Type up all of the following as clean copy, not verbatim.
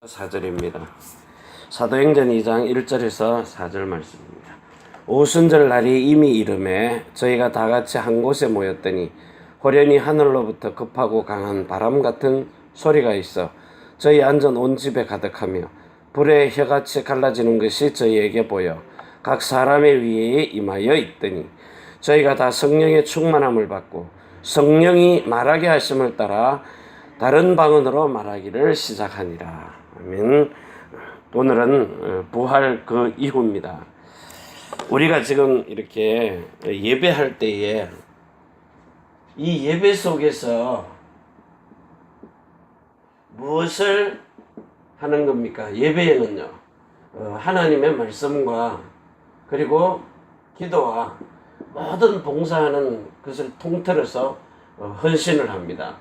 4절입니다. 사도행전 2장 1절에서 4절 말씀입니다. 오순절 날이 이미 이름에 저희가 다 같이 한 곳에 모였더니 호련히 하늘로부터 급하고 강한 바람 같은 소리가 있어 저희 앉은 온 집에 가득하며 불의 혀같이 갈라지는 것이 저희에게 보여 각 사람의 위에 임하여 있더니 저희가 다 성령의 충만함을 받고 성령이 말하게 하심을 따라 다른 방언으로 말하기를 시작하니라. 아멘. 오늘은 부활 그 이후입니다. 우리가 지금 이렇게 예배할 때에 이 예배 속에서 무엇을 하는 겁니까? 예배에는요, 하나님의 말씀과 그리고 기도와 모든 봉사하는 것을 통틀어서 헌신을 합니다.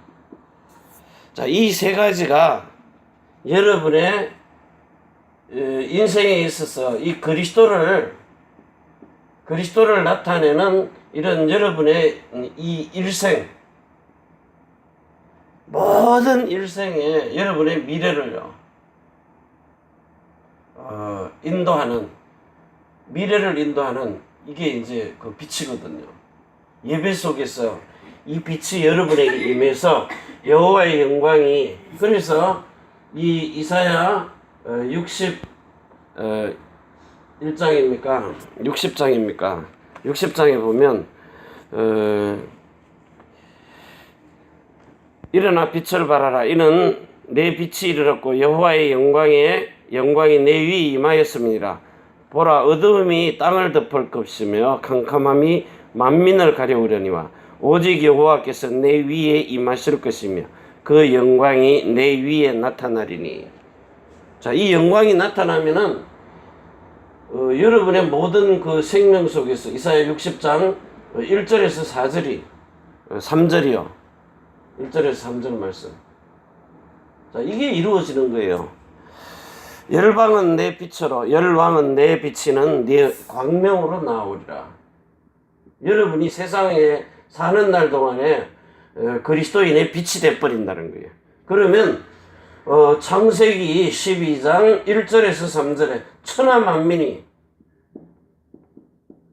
자, 이 세 가지가 여러분의 인생에 있어서 이 그리스도를 나타내는 이런 여러분의 이 일생, 모든 일생에 여러분의 미래를요, 미래를 인도하는 이게 이제 그 빛이거든요. 예배 속에서 이 빛이 여러분에게 임해서 여호와의 영광이, 그래서 이 이사야 61장입니까? 60장입니까? 60장에 보면 일어나 빛을 발하라. 이는 내 빛이 이르렀고 여호와의 영광이 내 위에 임하였습니다. 보라, 어두움이 땅을 덮을 것이며 캄캄함이 만민을 가려우려니와 오직 여호와께서 내 위에 임하실 것이며 그 영광이 내 위에 나타나리니. 자, 이 영광이 나타나면은 여러분의 모든 그 생명 속에서 이사야 60장 1절에서 4절이 3절이요. 1절에서 3절 말씀. 자, 이게 이루어지는 거예요. 열방은 내 빛으로, 열왕은 내 비치는 네 광명으로 나오리라. 여러분이 세상에 사는 날 동안에 그리스도인의 빛이 되어버린다는 거예요. 그러면 창세기 12장 1절에서 3절에 천하 만민이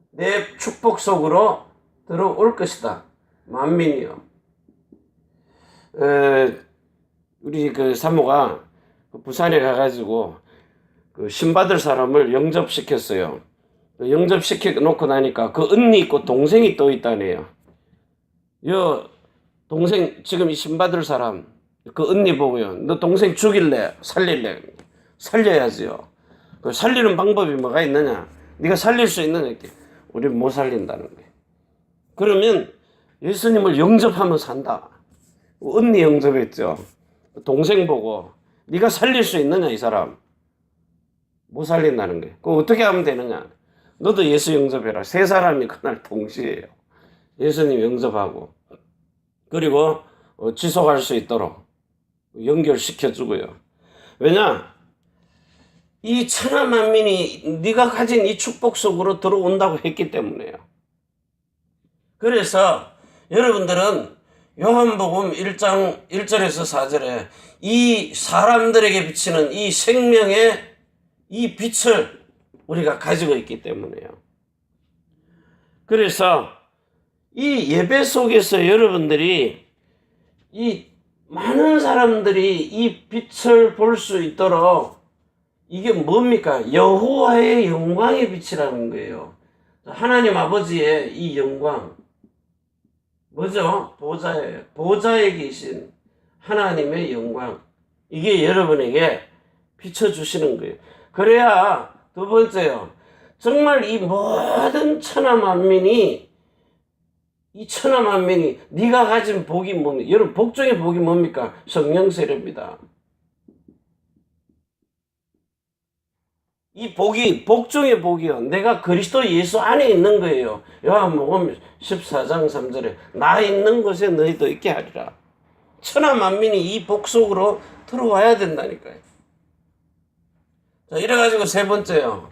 내 축복 속으로 들어올 것이다. 만민이요. 우리 그 사모가 부산에 가가지고 그 신받을 사람을 영접시켰어요. 영접시켜 놓고 나니까 그 언니 있고 동생이 또 있다네요. 여 동생, 지금 이 신받을 사람 그 언니 보고요, 너 동생 죽일래? 살릴래? 살려야지요. 그 살리는 방법이 뭐가 있느냐? 네가 살릴 수 있느냐? 우리 못 살린다는 거예요. 그러면 예수님을 영접하면 산다. 언니 영접했죠. 동생 보고 네가 살릴 수 있느냐? 이 사람 못 살린다는 거예요. 그거 어떻게 하면 되느냐? 너도 예수 영접해라. 세 사람이 그날 동시에요. 예수님 영접하고, 그리고 지속할 수 있도록 연결시켜주고요. 왜냐? 이 천하 만민이 네가 가진 이 축복 속으로 들어온다고 했기 때문에요. 그래서 여러분들은 요한복음 1장 1절에서 4절에 이 사람들에게 비치는 이 생명의 이 빛을 우리가 가지고 있기 때문에요. 그래서 이 예배 속에서 여러분들이 이 많은 사람들이 이 빛을 볼 수 있도록, 이게 뭡니까? 여호와의 영광의 빛이라는 거예요. 하나님 아버지의 이 영광, 뭐죠? 보좌예요. 보좌에 계신 하나님의 영광, 이게 여러분에게 비춰주시는 거예요. 그래야 두 번째요, 정말 이 모든 천하 만민이 네가 가진 복이 뭡니까? 여러분, 복 중에 복이 뭡니까? 성령 세례입니다. 이 복이, 복 중에 복이요, 내가 그리스도 예수 안에 있는 거예요. 요한복음 14장 3절에 나 있는 곳에 너희도 있게 하리라. 천하 만민이 이 복 속으로 들어와야 된다니까요. 자, 이래가지고 세 번째요,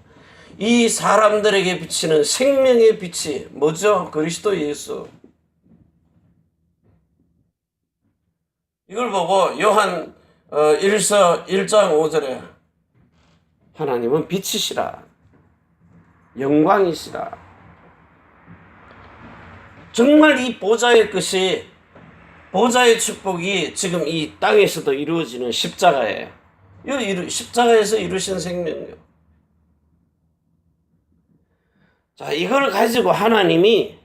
이 사람들에게 비치는 생명의 빛이 뭐죠? 그리스도 예수. 이걸 보고 요한 1서 1장 5절에 하나님은 빛이시라, 영광이시라. 정말 이 보좌의 것이, 보좌의 축복이 지금 이 땅에서도 이루어지는 십자가예요. 십자가에서 이루신 생명이요. 자, 이걸 가지고 하나님이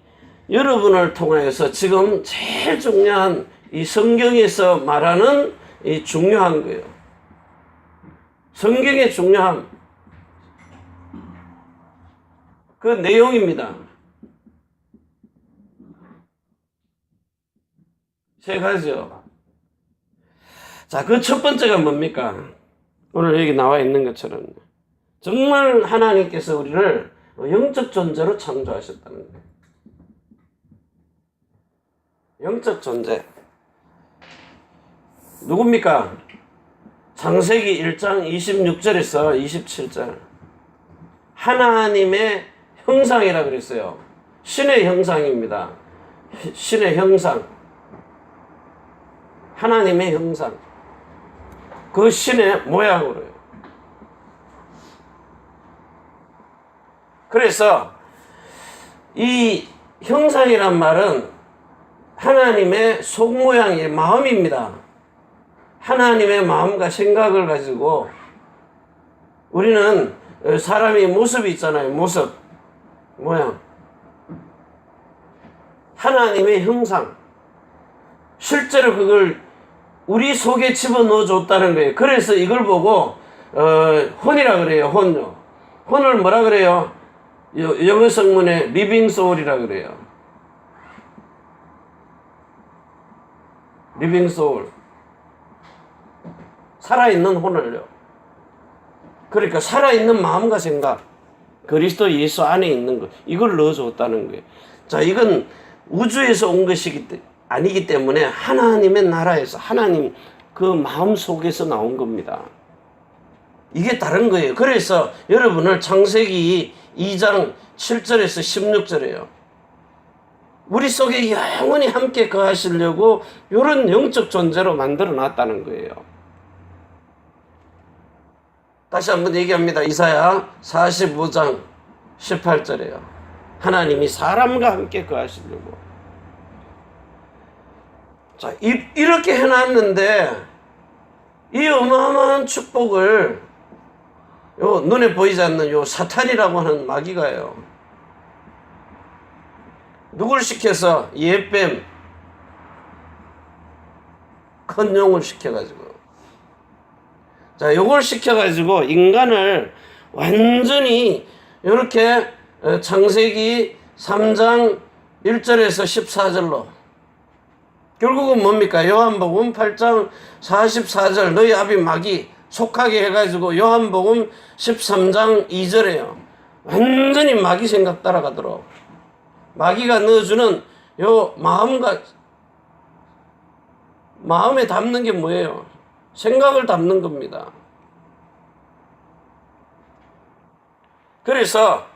여러분을 통해서 지금 제일 중요한 이 성경에서 말하는 이 중요한 거예요. 성경의 중요함. 그 내용입니다. 세 가지요. 자, 그 첫 번째가 뭡니까? 오늘 여기 나와 있는 것처럼 정말 하나님께서 우리를 영적 존재로 창조하셨다는 거예요. 영적 존재. 누굽니까? 창세기 1장 26절에서 27절. 하나님의 형상이라 그랬어요. 신의 형상입니다. 신의 형상. 하나님의 형상. 그 신의 모양으로요. 그래서 이 형상이란 말은 하나님의 속모양의 마음입니다. 하나님의 마음과 생각을 가지고 우리는 사람이 모습이 있잖아요. 모습, 모양. 하나님의 형상. 실제로 그걸 우리 속에 집어넣어 줬다는 거예요. 그래서 이걸 보고 혼이라 그래요. 혼요. 혼을 뭐라 그래요? 영어 성문에 리빙 소울이라 그래요. 리빙 소울. 살아있는 혼을요. 그러니까 살아있는 마음과 생각, 그리스도 예수 안에 있는 것, 이걸 넣어줬다는 거예요. 자, 이건 우주에서 온 것이 아니기 때문에 하나님의 나라에서, 하나님 그 마음 속에서 나온 겁니다. 이게 다른 거예요. 그래서 여러분을 창세기 2장 7절에서 16절이에요. 우리 속에 영원히 함께 거하시려고 이런 영적 존재로 만들어 놨다는 거예요. 다시 한번 얘기합니다. 이사야 45장 18절이에요. 하나님이 사람과 함께 거하시려고. 자, 이렇게 해놨는데 이 어마어마한 축복을 요 눈에 보이지 않는 요 사탄이라고 하는 마귀가요. 누굴 시켜서? 예뱀, 큰 용을 시켜가지고. 자, 요걸 시켜가지고 인간을 완전히 이렇게 창세기 3장 1절에서 14절로, 결국은 뭡니까? 요한복음 8장 44절 너희 아비 마귀 속하게 해가지고 요한복음 13장 2절에요. 완전히 마귀 생각 따라가도록 마귀가 넣어주는 요 마음에 담는 게 뭐예요? 생각을 담는 겁니다. 그래서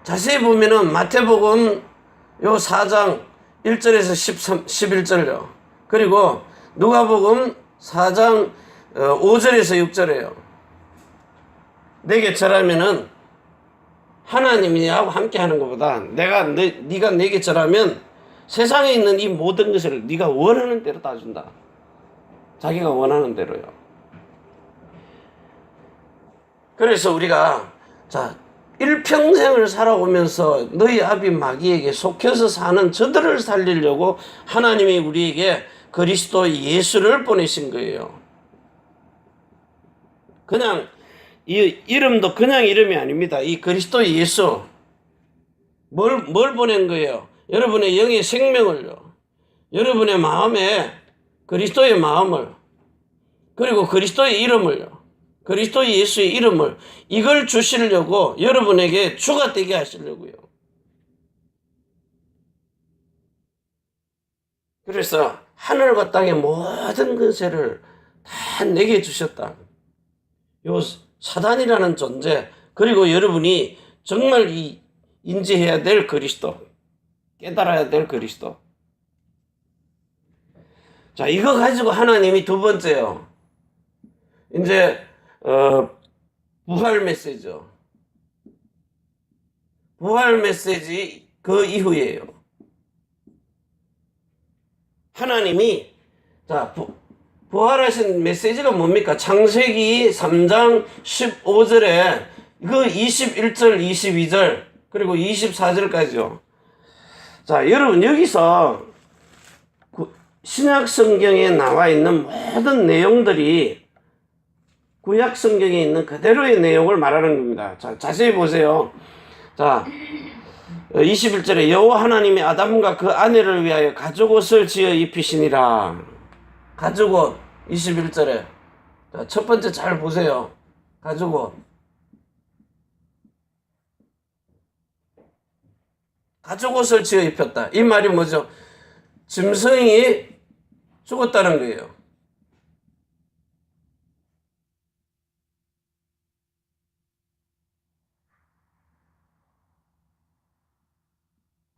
자세히 보면은 마태복음 요 4장 1절에서 11절요. 그리고 누가복음 4장 5절에서 6절이에요. 내게 절하면은 하나님이 하고 함께 하는 것보다 네가 내게 절하면 세상에 있는 이 모든 것을 네가 원하는 대로 다 준다. 자기가 원하는 대로요. 그래서 우리가 자, 일평생을 살아오면서 너희 아비 마귀에게 속혀서 사는 저들을 살리려고 하나님이 우리에게 그리스도 예수를 보내신 거예요. 그냥 이 이름도 그냥 이름이 아닙니다. 이 그리스도 예수 뭘 보낸 거예요? 여러분의 영의 생명을요. 여러분의 마음에 그리스도의 마음을, 그리고 그리스도의 이름을요. 그리스도 예수의 이름을, 이걸 주시려고 여러분에게 주가 되게 하시려고요. 그래서 하늘과 땅의 모든 권세를 다 내게 주셨다. 요 사단이라는 존재, 그리고 여러분이 정말 인지해야 될 그리스도, 깨달아야 될 그리스도. 자, 이거 가지고 하나님이 두 번째요. 이제 부활 메시지죠. 부활 메시지 그 이후에요. 하나님이 자 부활하신 메시지가 뭡니까? 창세기 3장 15절에 그 21절, 22절 그리고 24절까지요. 자, 여러분 여기서 신약 성경에 나와 있는 모든 내용들이 구약 성경에 있는 그대로의 내용을 말하는 겁니다. 자, 자세히 보세요. 자, 21절에 여호와 하나님이 아담과 그 아내를 위하여 가죽옷을 지어 입히시니라. 가죽옷 21절에 자, 첫 번째 잘 보세요. 가죽옷. 가죽옷을 지어 입혔다. 이 말이 뭐죠? 짐승이 죽었다는 거예요.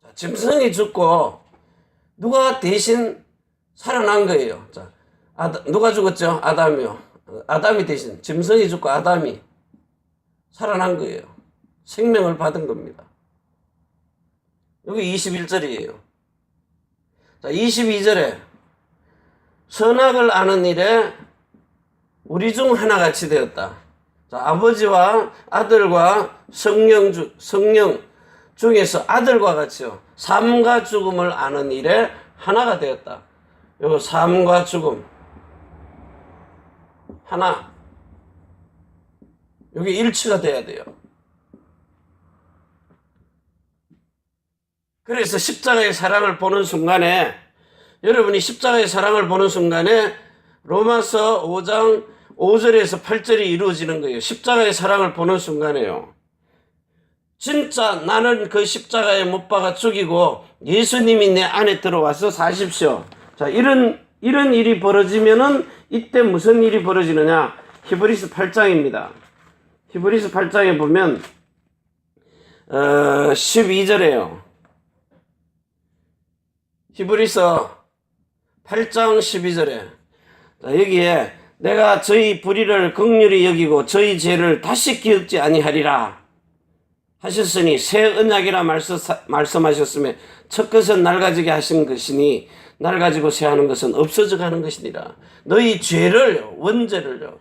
자, 짐승이 죽고 누가 대신 살아난 거예요. 자, 누가 죽었죠? 아담이요. 아담이 대신 짐승이 죽고 아담이 살아난 거예요. 생명을 받은 겁니다. 여기 21절이에요. 자, 22절에 선악을 아는 일에 우리 중 하나같이 되었다. 자, 아버지와 아들과 성령 중에서 아들과 같이요. 삶과 죽음을 아는 일에 하나가 되었다. 요 삶과 죽음 하나. 여기 일치가 돼야 돼요. 그래서 십자가의 사랑을 보는 순간에 여러분이 십자가의 사랑을 보는 순간에 로마서 5장 5절에서 8절이 이루어지는 거예요. 십자가의 사랑을 보는 순간에요. 진짜 나는 그 십자가에 못 박아 죽이고 예수님이 내 안에 들어와서 사십시오. 자, 이런 일이 벌어지면은 이때 무슨 일이 벌어지느냐? 히브리서 8장입니다. 히브리서 8장에 보면 12절에요. 히브리서 8장 12절에 자, 여기에 내가 저희 불의를 긍휼히 여기고 저희 죄를 다시 기억지 아니하리라 하셨으니 새 언약이라 말씀하셨으며 첫 것은 낡아지게 하신 것이니 낡아지고 새하는 것은 없어져 가는 것이니라. 너희 죄를 원죄를요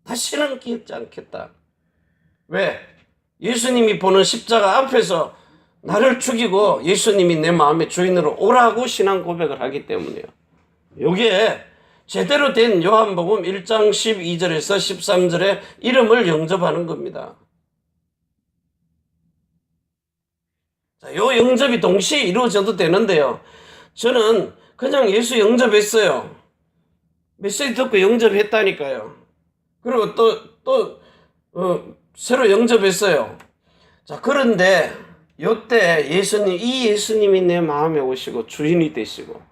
다시는 기억지 않겠다. 왜? 예수님이 보는 십자가 앞에서 나를 죽이고 예수님이 내 마음의 주인으로 오라고 신앙 고백을 하기 때문이에요. 요게 제대로 된 요한복음 1장 12절에서 13절에 이름을 영접하는 겁니다. 자, 요 영접이 동시에 이루어져도 되는데요. 저는 그냥 예수 영접했어요. 메시지 듣고 영접했다니까요. 그리고 또 새로 영접했어요. 자, 그런데 요때 이 예수님이 내 마음에 오시고 주인이 되시고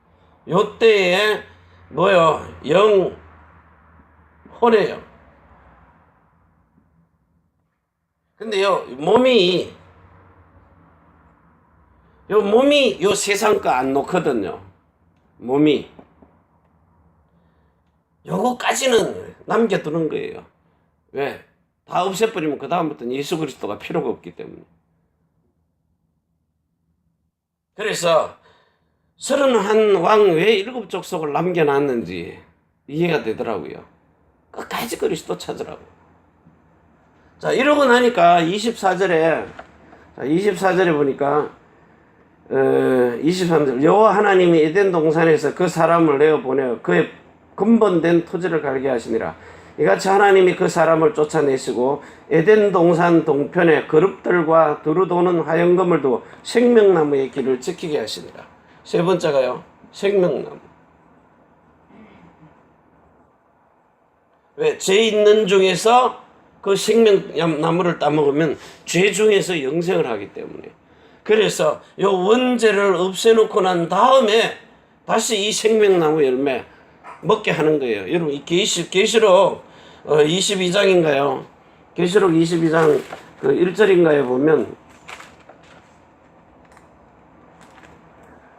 요때에 영혼이에요. 근데요 몸이 요 세상 거 안 놓거든요. 몸이 요거까지는 남겨두는 거예요. 왜? 다 없애버리면 그 다음부터는 예수 그리스도가 필요가 없기 때문에. 그래서 31왕 왜 7족속을 남겨놨는지 이해가 되더라고요. 끝까지 그리스도 찾으라고. 자, 이러고 나니까 24절에 보니까 23절 여호와 하나님이 에덴 동산에서 그 사람을 내어보내어 그의 근본된 토지를 갈게 하시니라. 이같이 하나님이 그 사람을 쫓아내시고 에덴 동산 동편에 그룹들과 두루 도는 화영금을 두고 생명나무의 길을 지키게 하시니라. 세 번째가요, 생명나무. 왜? 죄 있는 중에서 그 생명나무를 따먹으면 죄 중에서 영생을 하기 때문에. 그래서 요 원죄를 없애놓고 난 다음에 다시 이 생명나무 열매 먹게 하는 거예요. 여러분, 이 계시록 22장인가요? 계시록 22장 그 1절인가에 보면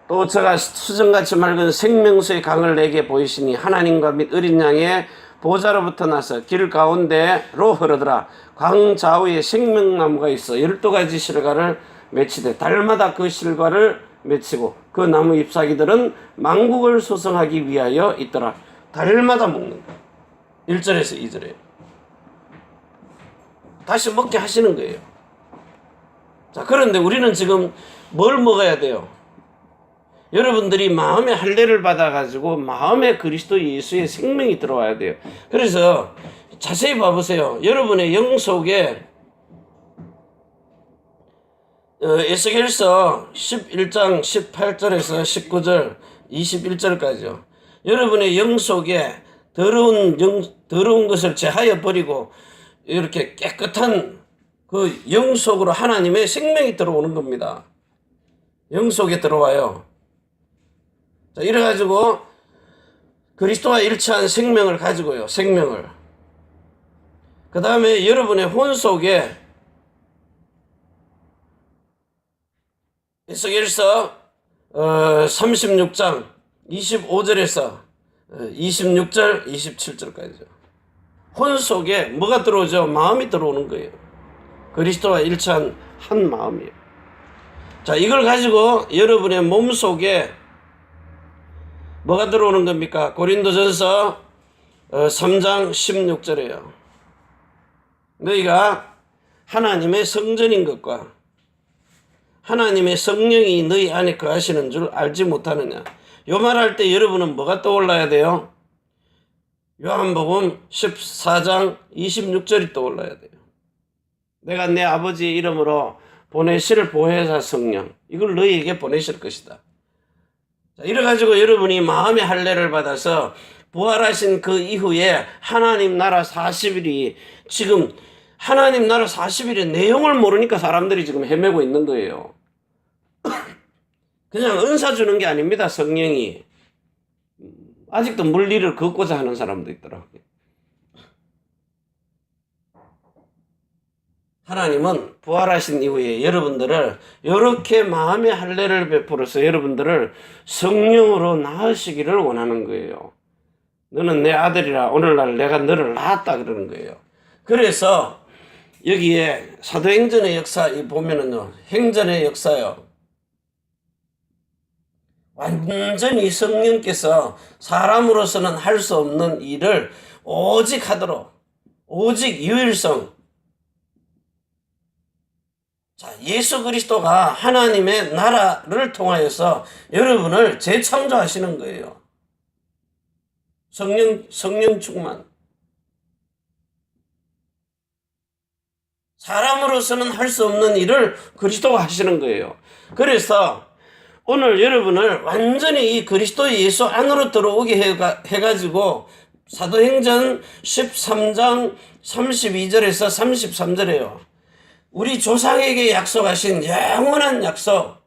또 저가 수정같이 맑은 생명수의 강을 내게 보이시니 하나님과 및 어린 양의 보좌로부터 나서 길 가운데로 흐르더라. 광 좌우에 생명나무가 있어 12가지 실과를 맺히되 달마다 그 실과를 맺히고 그 나무 잎사귀들은 만국을 소성하기 위하여 있더라. 달마다 먹는 거예요. 1절에서 2절에 다시 먹게 하시는 거예요. 자, 그런데 우리는 지금 뭘 먹어야 돼요? 여러분들이 마음의 할례를 받아가지고 마음에 그리스도 예수의 생명이 들어와야 돼요. 그래서 자세히 봐보세요. 여러분의 영 속에 에스겔서 11장 18절에서 19절 21절까지요. 여러분의 영 속에 더러운 것을 제하여 버리고 이렇게 깨끗한 그 영 속으로 하나님의 생명이 들어오는 겁니다. 영 속에 들어와요. 자, 이래가지고 그리스도와 일치한 생명을 가지고요. 생명을. 그 다음에 여러분의 혼 속에 에스겔서 36장 25절에서 26절 27절까지죠. 혼 속에 뭐가 들어오죠? 마음이 들어오는 거예요. 그리스도와 일치한 한 마음이에요. 자, 이걸 가지고 여러분의 몸 속에 뭐가 들어오는 겁니까? 고린도전서 3장 16절이에요. 너희가 하나님의 성전인 것과 하나님의 성령이 너희 안에 거하시는 줄 알지 못하느냐. 요 말할 때 여러분은 뭐가 떠올라야 돼요? 요한복음 14장 26절이 떠올라야 돼요. 내가 내 아버지 이름으로 보내실 보혜사 성령, 이걸 너희에게 보내실 것이다. 자, 이래가지고 여러분이 마음의 할례를 받아서 부활하신 그 이후에 하나님 나라 40일이 지금 하나님 나라 40일의 내용을 모르니까 사람들이 지금 헤매고 있는 거예요. 그냥 은사 주는 게 아닙니다. 성령이. 아직도 물리를 걷고자 하는 사람도 있더라고요. 하나님은 부활하신 이후에 여러분들을 이렇게 마음의 할례를 베풀어서 여러분들을 성령으로 낳으시기를 원하는 거예요. 너는 내 아들이라 오늘날 내가 너를 낳았다 그러는 거예요. 그래서 여기에 사도행전의 역사 보면은요, 행전의 역사요. 완전히 성령께서 사람으로서는 할 수 없는 일을 오직 하도록, 오직 유일성. 자, 예수 그리스도가 하나님의 나라를 통하여서 여러분을 재창조하시는 거예요. 성령 충만. 사람으로서는 할 수 없는 일을 그리스도가 하시는 거예요. 그래서 오늘 여러분을 완전히 이 그리스도 예수 안으로 들어오게 해가지고 사도행전 13장 32절에서 33절에요. 우리 조상에게 약속하신 영원한 약속,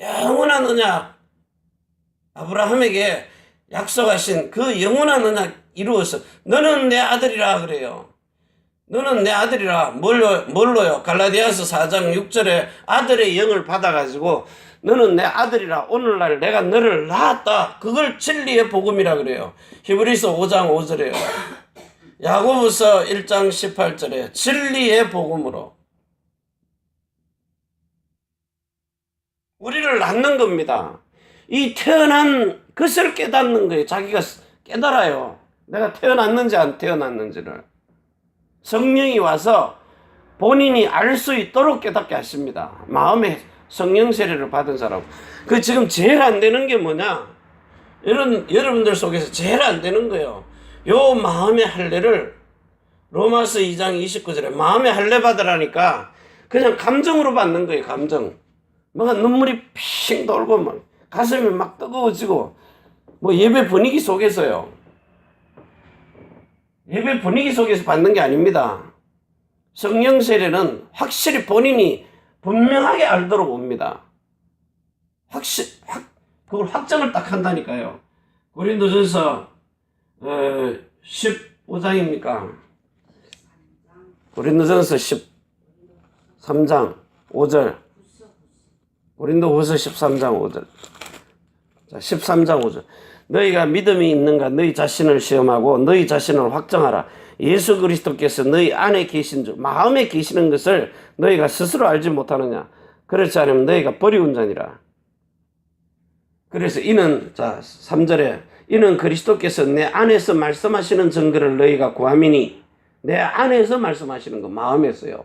영원한 언약, 아브라함에게 약속하신 그 영원한 언약 이루어서 너는 내 아들이라 그래요. 너는 내 아들이라. 뭘로요? 갈라디아서 4장 6절에 아들의 영을 받아가지고 너는 내 아들이라. 오늘날 내가 너를 낳았다. 그걸 진리의 복음이라 그래요. 히브리서 5장 5절에요. 야고보서 1장 18절에 진리의 복음으로 우리를 낳는 겁니다. 이 태어난 것을 깨닫는 거예요. 자기가 깨달아요. 내가 태어났는지 안 태어났는지를. 성령이 와서 본인이 알 수 있도록 깨닫게 하십니다. 마음에 성령 세례를 받은 사람. 그 지금 제일 안 되는 게 뭐냐? 여러분들 속에서 제일 안 되는 거예요. 요 마음의 할례를 로마서 2장 29절에 마음의 할례 받으라니까 그냥 감정으로 받는 거예요. 감정. 뭔가 눈물이 핑 돌고 막 가슴이 막 뜨거워지고 뭐 예배 분위기 속에서요. 예배 분위기 속에서 받는 게 아닙니다. 성령 세례는 확실히 본인이 분명하게 알도록 옵니다. 그걸 확정을 딱 한다니까요. 고린도전서 15장입니까? 고린도전서 13장 5절. 고린도후서 13장 5절. 자, 13장 5절. 너희가 믿음이 있는가 너희 자신을 시험하고 너희 자신을 확정하라. 예수 그리스도께서 너희 안에 계신 줄 마음에 계시는 것을 너희가 스스로 알지 못하느냐. 그렇지 않으면 너희가 버리운 자니라. 그래서 이는 자 3절에 이는 그리스도께서 내 안에서 말씀하시는 증거를 너희가 구함이니 내 안에서 말씀하시는 거 마음에서요.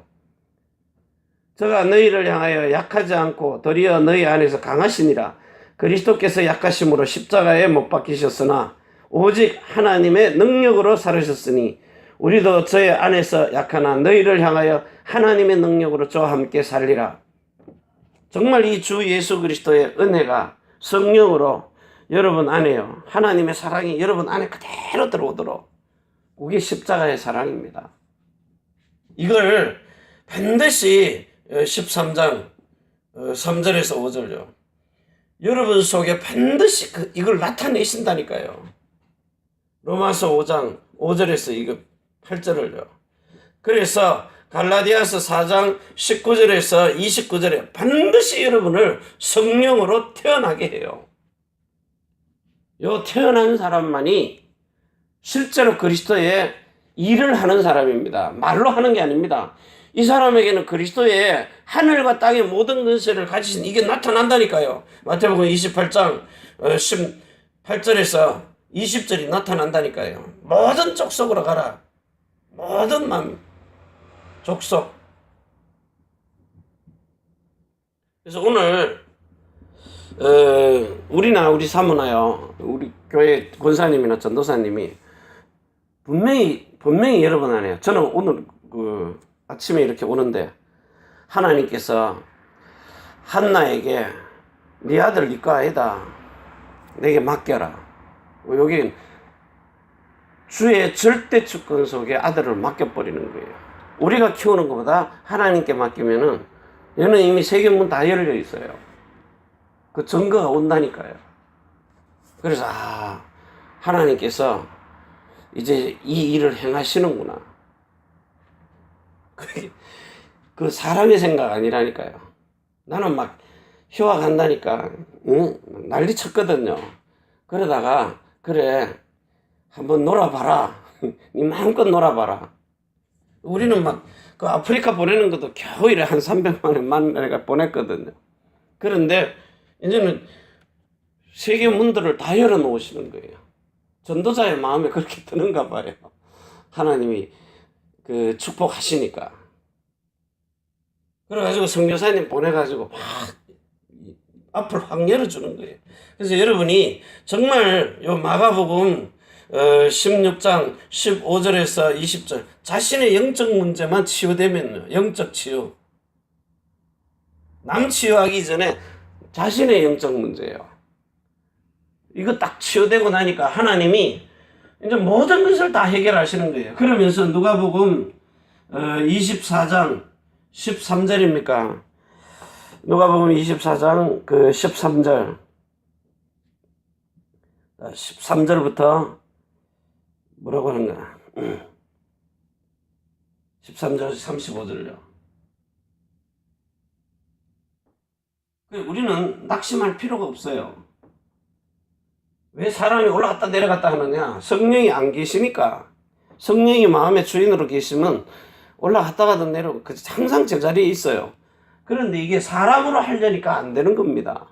저가 너희를 향하여 약하지 않고 도리어 너희 안에서 강하시니라. 그리스도께서 약하심으로 십자가에 못 박히셨으나 오직 하나님의 능력으로 살으셨으니 우리도 저의 안에서 약하나 너희를 향하여 하나님의 능력으로 저와 함께 살리라. 정말 이 주 예수 그리스도의 은혜가 성령으로 여러분 안에요. 하나님의 사랑이 여러분 안에 그대로 들어오도록 그게 십자가의 사랑입니다. 이걸 반드시 13장 3절에서 5절요. 여러분 속에 반드시 이걸 나타내신다니까요. 로마서 5장 5절에서 이거 8절을요. 그래서 갈라디아서 4장 19절에서 29절에 반드시 여러분을 성령으로 태어나게 해요. 요 태어난 사람만이 실제로 그리스도의 일을 하는 사람입니다. 말로 하는 게 아닙니다. 이 사람에게는 그리스도의 하늘과 땅의 모든 근세를 가지신 이게 나타난다니까요. 마태복음 28장 18절에서 20절이 나타난다니까요. 모든 족속으로 가라. 모든 맘 족속. 그래서 오늘 우리나 우리 사모나요, 우리 교회 권사님이나 전도사님이 분명히 여러분 안에요. 저는 오늘 아침에 이렇게 오는데 하나님께서 한나에게 네 아들 네 거 아니다. 내게 맡겨라. 여기 주의 절대 주권 속에 아들을 맡겨버리는 거예요. 우리가 키우는 것보다 하나님께 맡기면은 얘는 이미 세계문 다 열려 있어요. 그 증거가 온다니까요. 그래서 하나님께서 이제 이 일을 행하시는구나. 그 사람의 생각 아니라니까요. 나는 막 휴학한다니까 난리 쳤거든요. 그러다가 그래 한번 놀아봐라. 니 마음껏 놀아봐라. 우리는 막 그 아프리카 보내는 것도 겨우 이래 한 300만 원에 보냈거든요. 그런데 이제는 세계 문들을 다 열어놓으시는 거예요. 전도자의 마음에 그렇게 드는가 봐요. 하나님이 그 축복하시니까. 그래가지고 선교사님 보내가지고 막 앞을 확 열어주는 거예요. 그래서 여러분이 정말 요 마가복음 16장 15절에서 20절 자신의 영적 문제만 치유되면요. 영적 치유. 남 치유하기 전에 자신의 영적 문제예요. 이거 딱 치유되고 나니까 하나님이 이제 모든 것을 다 해결하시는 거예요. 그러면서 누가복음 24장 13절입니까? 누가복음 24장 13절 13절부터 뭐라고 하는가? 13절 35절요. 우리는 낙심할 필요가 없어요. 왜 사람이 올라갔다 내려갔다 하느냐? 성령이 안 계시니까. 성령이 마음의 주인으로 계시면 올라갔다가도 내려오고 항상 제자리에 있어요. 그런데 이게 사람으로 하려니까 안 되는 겁니다.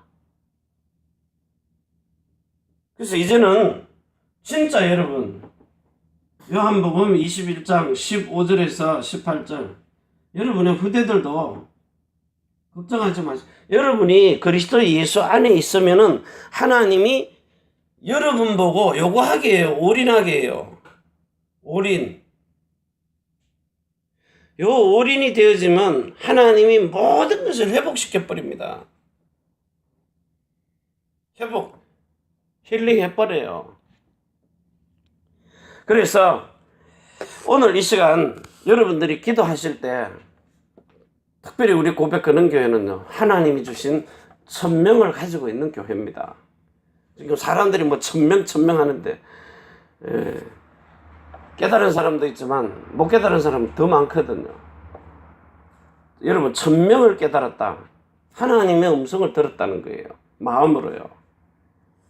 그래서 이제는 진짜 여러분 요한복음 21장 15절에서 18절 여러분의 후대들도 걱정하지 마세요. 여러분이 그리스도 예수 안에 있으면은 하나님이 여러분 보고 요구하게 해요. 올인하게 해요. 올인. 요 올인이 되어지면 하나님이 모든 것을 회복시켜버립니다. 회복, 힐링해버려요. 그래서 오늘 이 시간 여러분들이 기도하실 때 특별히 우리 고백하는 교회는요, 하나님이 주신 천명을 가지고 있는 교회입니다. 지금 사람들이 뭐 천명 하는데 깨달은 사람도 있지만 못 깨달은 사람은 더 많거든요. 여러분 천명을 깨달았다. 하나님의 음성을 들었다는 거예요. 마음으로요.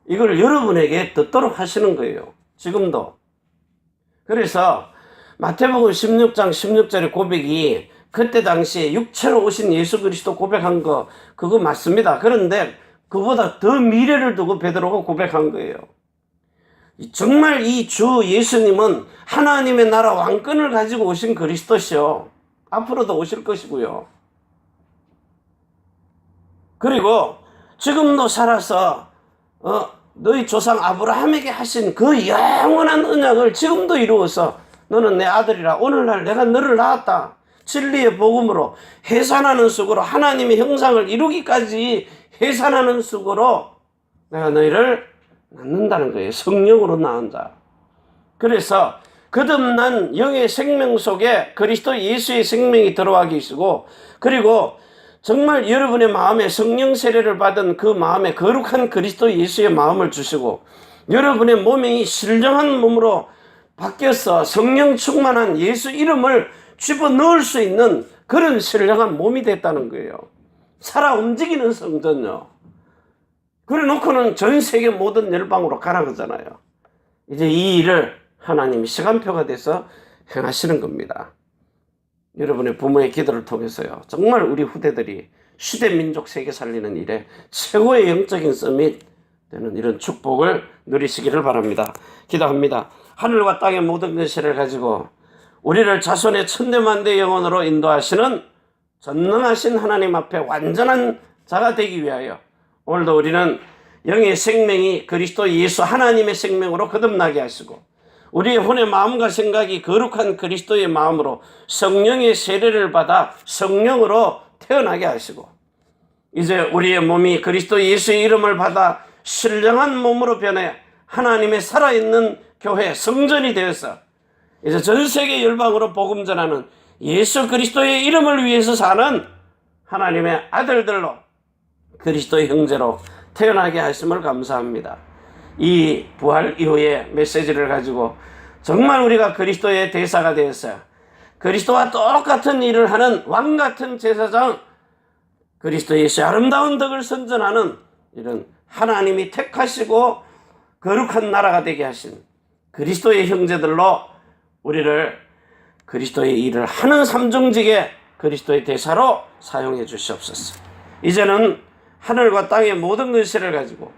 이걸 여러분에게 듣도록 하시는 거예요. 지금도. 그래서 마태복음 16장 16절의 고백이 그때 당시에 육체로 오신 예수 그리스도 고백한 거 그거 맞습니다. 그런데 그보다 더 미래를 두고 베드로가 고백한 거예요. 정말 이 주 예수님은 하나님의 나라 왕권을 가지고 오신 그리스도시요. 앞으로도 오실 것이고요. 그리고 지금도 살아서 너희 조상 아브라함에게 하신 그 영원한 언약을 지금도 이루어서 너는 내 아들이라 오늘날 내가 너를 낳았다. 진리의 복음으로 해산하는 속으로 하나님의 형상을 이루기까지 해산하는 속으로 내가 너희를 낳는다는 거예요. 성령으로 낳은다. 그래서 거듭난 영의 생명 속에 그리스도 예수의 생명이 들어와 계시고 그리고 정말 여러분의 마음에 성령 세례를 받은 그 마음에 거룩한 그리스도 예수의 마음을 주시고 여러분의 몸이 신령한 몸으로 바뀌어서 성령 충만한 예수 이름을 집어넣을 수 있는 그런 신령한 몸이 됐다는 거예요. 살아 움직이는 성전요. 그래 놓고는 전 세계 모든 열방으로 가라 그러잖아요. 이제 이 일을 하나님이 시간표가 돼서 행하시는 겁니다. 여러분의 부모의 기도를 통해서요. 정말 우리 후대들이 시대 민족 세계 살리는 일에 최고의 영적인 서밋 되는 이런 축복을 누리시기를 바랍니다. 기도합니다. 하늘과 땅의 모든 것을 가지고 우리를 자손의 천대만대 영혼으로 인도하시는 전능하신 하나님 앞에 완전한 자가 되기 위하여 오늘도 우리는 영의 생명이 그리스도 예수 하나님의 생명으로 거듭나게 하시고 우리의 혼의 마음과 생각이 거룩한 그리스도의 마음으로 성령의 세례를 받아 성령으로 태어나게 하시고 이제 우리의 몸이 그리스도 예수의 이름을 받아 신령한 몸으로 변해 하나님의 살아있는 교회 성전이 되어서 이제 전 세계 열방으로 복음 전하는 예수 그리스도의 이름을 위해서 사는 하나님의 아들들로 그리스도의 형제로 태어나게 하심을 감사합니다. 이 부활 이후의 메시지를 가지고 정말 우리가 그리스도의 대사가 되었어요. 그리스도와 똑같은 일을 하는 왕같은 제사장 그리스도 예수의 아름다운 덕을 선전하는 이런 하나님이 택하시고 거룩한 나라가 되게 하신 그리스도의 형제들로 우리를 그리스도의 일을 하는 삼중직의 그리스도의 대사로 사용해 주시옵소서. 이제는 하늘과 땅의 모든 것을 가지고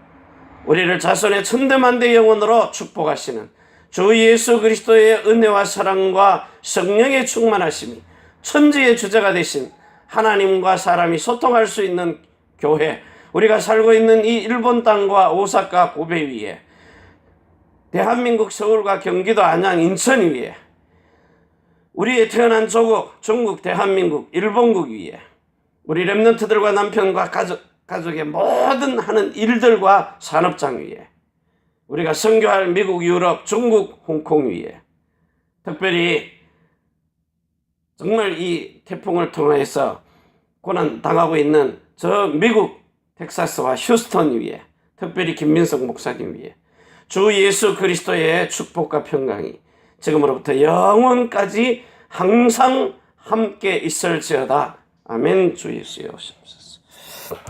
우리를 자손의 천대만대 영혼으로 축복하시는 주 예수 그리스도의 은혜와 사랑과 성령의 충만하심이 천지의 주제가 되신 하나님과 사람이 소통할 수 있는 교회 우리가 살고 있는 이 일본 땅과 오사카 고베 위에 대한민국 서울과 경기도 안양 인천 위에 우리의 태어난 조국 중국 대한민국 일본국 위에 우리 렘넌트들과 남편과 가족의 모든 하는 일들과 산업장 위에 우리가 선교할 미국, 유럽, 중국, 홍콩 위에 특별히 정말 이 태풍을 통해서 고난당하고 있는 저 미국 텍사스와 휴스턴 위에 특별히 김민석 목사님 위에 주 예수 그리스도의 축복과 평강이 지금으로부터 영원까지 항상 함께 있을지어다. 아멘. 주 예수여 오시옵소서.